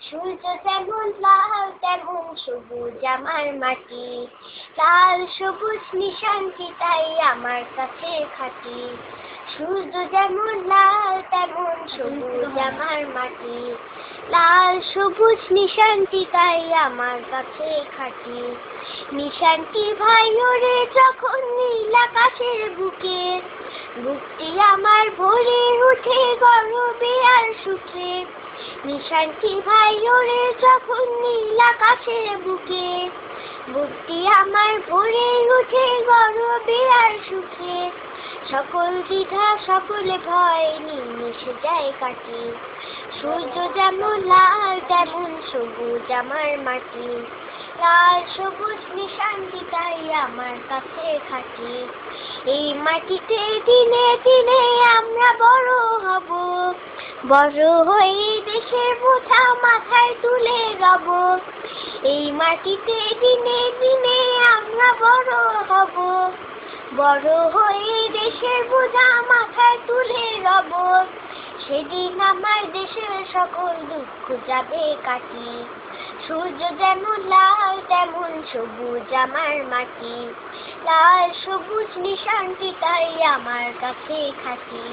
সূর্য যেমন লাল তেমন সবুজ আমার মাটি, লাল সবুজ নিশানটি তাই আমার কাছে খাঁটি। সূর্য যেমন লাল তেমন সবুজ আমার মাটি, লাল সবুজ নিশানটি তাই আমার কাছে খাঁটি। নিশানটি ভাই ওরে যখন নীল আকাশের বুকে, বুকটি আমার ভরে উঠে গর্বে আর সুখে। নিশানটি ভাই ওরে যখন নীল আকাশের বুকে, বুকটি আমার ভরে উঠে গর্বে আর সুখে। সকল দ্বিধা সকল ভয় নিমিশে যায় কাটি। সূর্য যেমন লাল তেমন সবুজ আমার মাটি, লাল সবুজ নিশানটি তাই আমার কাছে খাঁটি। এই মাটিতে দিনে দিনে আমরা বড় হব, বড় হয়ে দেশের বোঝা মাথায় তুলে যাব। এই মাটিতে দিনে দিনে আমরা বড় হব, বড় হয়ে দেশের বোঝা মাথায় তুলে যাব। সেদিন আমার দেশের সকল দুঃখ যাবে কাটি। সূর্য যেমন লাল তেমন সবুজ আমার মাটি, লাল সবুজ নিশানটি তাই আমার কাছে খাঁটি।